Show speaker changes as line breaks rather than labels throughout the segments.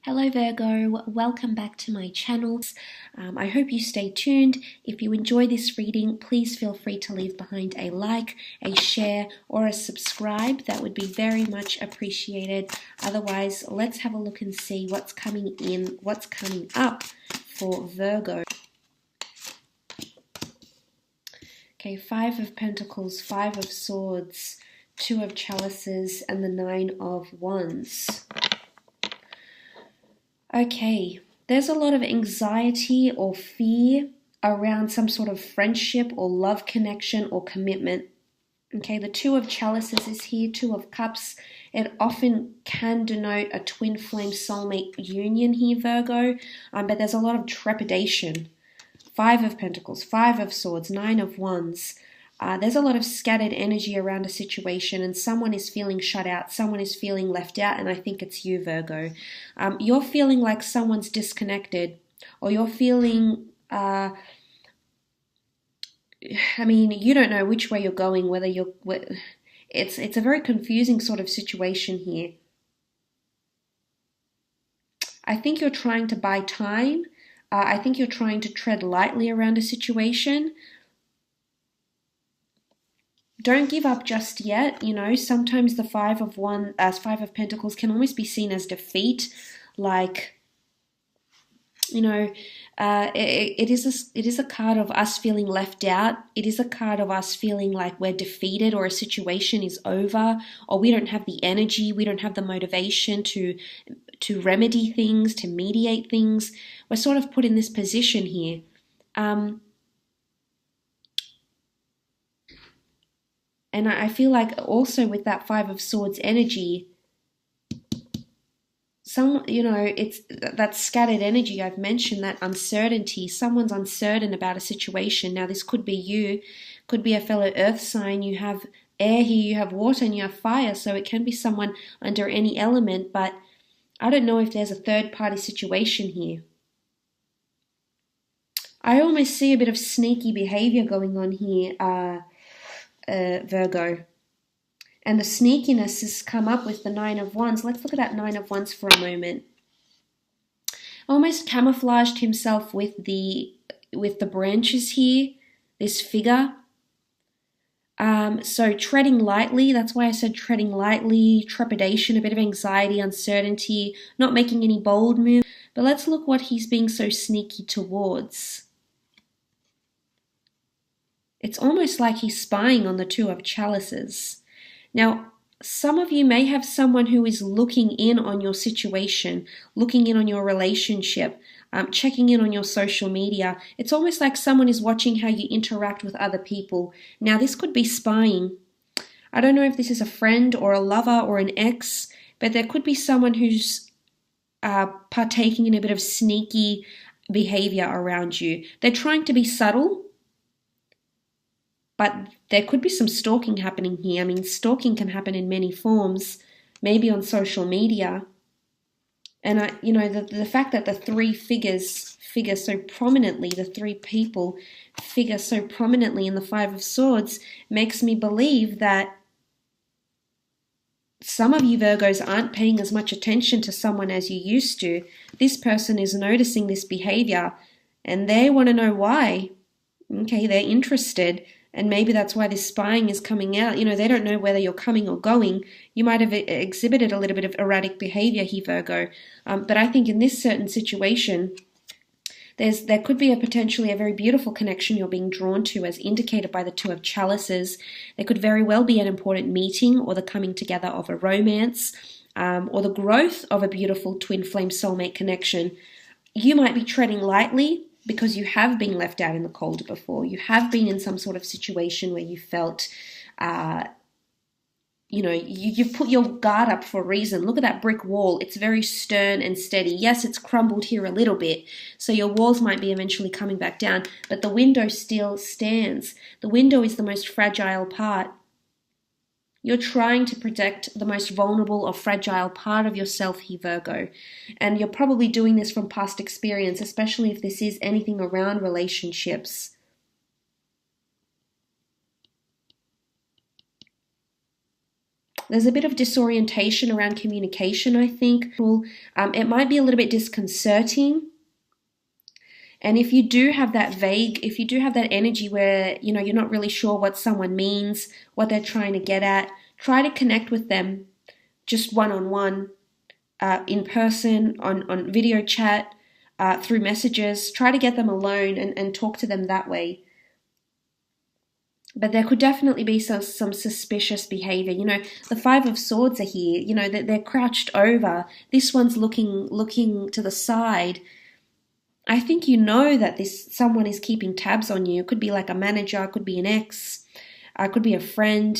Hello Virgo, welcome back to my channel. I hope you stay tuned. If you enjoy this reading, please feel free to leave behind a like, a share, or a subscribe. That would be very much appreciated. Otherwise, let's have a look and see what's coming in, what's coming up for Virgo. Okay, Five of Pentacles, Five of Swords, Two of Chalices, and the Nine of Wands. Okay, there's a lot of anxiety or fear around some sort of friendship or love connection or commitment. Okay, the Two of Chalices is here, Two of Cups. It often can denote a twin flame soulmate union here, Virgo, but there's a lot of trepidation. Five of Pentacles, Five of Swords, Nine of Wands. There's a lot of scattered energy around a situation, and someone is feeling shut out, someone is feeling left out, and I think it's you, Virgo. You're feeling like someone's disconnected, or you're feeling, you don't know which way you're going, whether you're, it's a very confusing sort of situation here. I think you're trying to buy time. I think you're trying to tread lightly around a situation. Don't give up just yet. You know, sometimes the Five of Pentacles can almost be seen as defeat. Like, you know, it is a card of us feeling left out. It is a card of us feeling like we're defeated, or a situation is over, or we don't have the energy, we don't have the motivation to remedy things, to mediate things. We're sort of put in this position here. And I feel like also with that Five of Swords energy, it's that scattered energy I've mentioned, that uncertainty. Someone's uncertain about a situation. Now, this could be you, could be a fellow earth sign. You have air here, you have water, and you have fire. So it can be someone under any element, but I don't know if there's a third-party situation here. I almost see a bit of sneaky behavior going on here, Virgo. And the sneakiness has come up with the Nine of Wands. Let's look at that Nine of Wands for a moment. Almost camouflaged himself with the branches here, this figure. So treading lightly, that's why I said treading lightly, trepidation, a bit of anxiety, uncertainty, not making any bold moves. But let's look what he's being so sneaky towards. It's almost like he's spying on the Two of Chalices. Now, some of you may have someone who is looking in on your situation, looking in on your relationship, checking in on your social media. It's almost like someone is watching how you interact with other people. Now, this could be spying. I don't know if this is a friend or a lover or an ex, but there could be someone who's partaking in a bit of sneaky behavior around you. They're trying to be subtle, but there could be some stalking happening here. I mean, stalking can happen in many forms, maybe on social media. And the fact that the three figures figure so prominently, the three people figure so prominently in the Five of Swords, makes me believe that some of you Virgos aren't paying as much attention to someone as you used to. This person is noticing this behavior, and they want to know why. Okay, they're interested. And maybe that's why this spying is coming out. You know, they don't know whether you're coming or going. You might have exhibited a little bit of erratic behavior here, Virgo. But I think in this certain situation, there could be potentially a very beautiful connection you're being drawn to, as indicated by the Two of Chalices. There could very well be an important meeting, or the coming together of a romance, or the growth of a beautiful twin flame soulmate connection. You might be treading lightly, because you have been left out in the cold before. You have been in some sort of situation where you felt, you've put your guard up for a reason. Look at that brick wall. It's very stern and steady. Yes, it's crumbled here a little bit, so your walls might be eventually coming back down, but the window still stands. The window is the most fragile part. You're trying to protect the most vulnerable or fragile part of yourself here, Virgo. And you're probably doing this from past experience, especially if this is anything around relationships. There's a bit of disorientation around communication, I think. It might be a little bit disconcerting. And if you do have that if you do have that energy where, you're not really sure what someone means, what they're trying to get at, try to connect with them just one-on-one, in person, on video chat, through messages. Try to get them alone and talk to them that way. But there could definitely be some suspicious behavior. The Five of Swords are here. They're crouched over. This one's looking to the side. I think that someone is keeping tabs on you. It could be like a manager, it could be an ex, it could be a friend.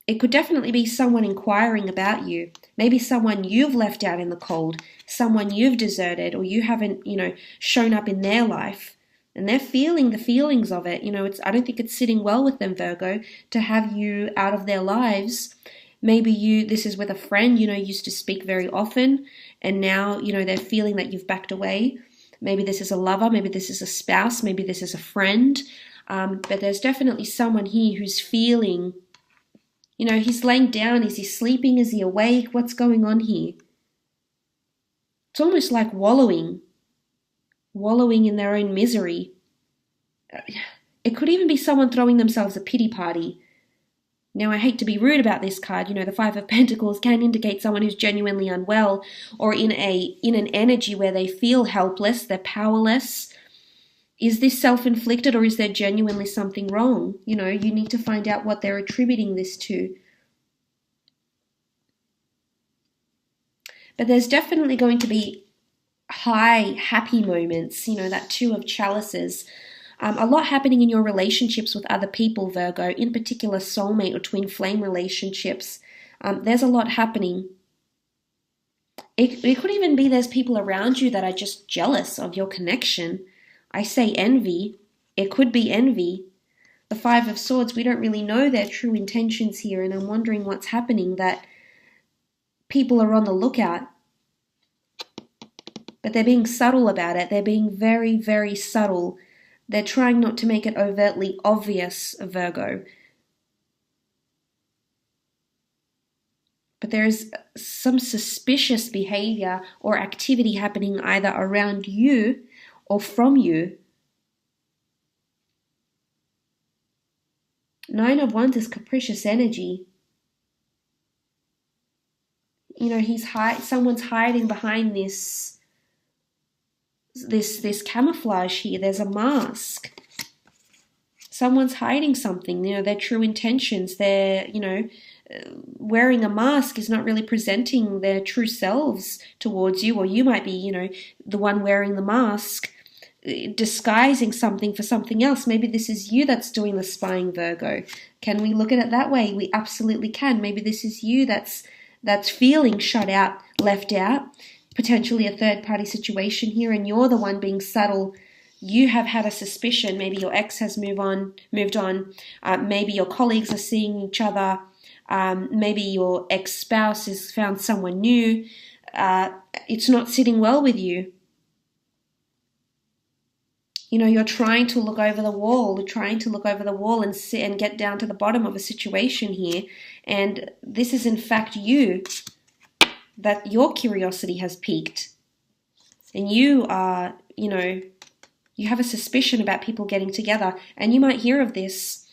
It could definitely be someone inquiring about you. Maybe someone you've left out in the cold, someone you've deserted, or you haven't, shown up in their life. And they're feeling the feelings of it. I don't think it's sitting well with them, Virgo, to have you out of their lives. Maybe this is with a friend, used to speak very often, and now, they're feeling that you've backed away. Maybe this is a lover, maybe this is a spouse, maybe this is a friend. But there's definitely someone here who's feeling, he's laying down. Is he sleeping? Is he awake? What's going on here? It's almost like wallowing in their own misery. It could even be someone throwing themselves a pity party. Now, I hate to be rude about this card. The Five of Pentacles can indicate someone who's genuinely unwell, or in an energy where they feel helpless, they're powerless. Is this self-inflicted, or is there genuinely something wrong? You need to find out what they're attributing this to. But there's definitely going to be high, happy moments, that Two of Chalices. A lot happening in your relationships with other people, Virgo, in particular soulmate or twin flame relationships. There's a lot happening. It could even be there's people around you that are just jealous of your connection. I say envy. It could be envy. The Five of Swords, we don't really know their true intentions here, and I'm wondering what's happening, that people are on the lookout. But they're being subtle about it. They're being very, very subtle. They're trying not to make it overtly obvious, Virgo. But there is some suspicious behavior or activity happening either around you or from you. Nine of Wands is capricious energy. Someone's hiding behind this camouflage here. There's a mask. Someone's hiding something, their true intentions. They're, wearing a mask is not really presenting their true selves towards you, or you might be, the one wearing the mask, disguising something for something else. Maybe this is you that's doing the spying, Virgo. Can we look at it that way? We absolutely can. Maybe this is you that's feeling shut out, left out. Potentially a third-party situation here, and you're the one being subtle. You have had a suspicion. Maybe your ex has moved on. Maybe your colleagues are seeing each other. Maybe your ex-spouse has found someone new. It's not sitting well with you. You're trying to look over the wall. You're trying to look over the wall and sit and get down to the bottom of a situation here. And this is in fact you. That your curiosity has peaked, and you are, you have a suspicion about people getting together, and you might hear of this.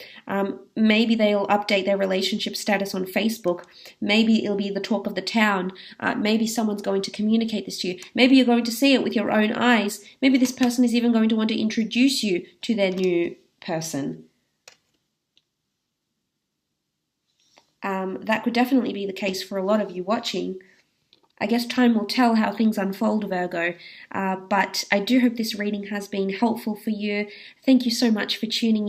Maybe they'll update their relationship status on Facebook. Maybe it'll be the talk of the town. Maybe someone's going to communicate this to you. Maybe you're going to see it with your own eyes. Maybe this person is even going to want to introduce you to their new person. That could definitely be the case for a lot of you watching. I guess time will tell how things unfold, Virgo, but I do hope this reading has been helpful for you. Thank you so much for tuning in.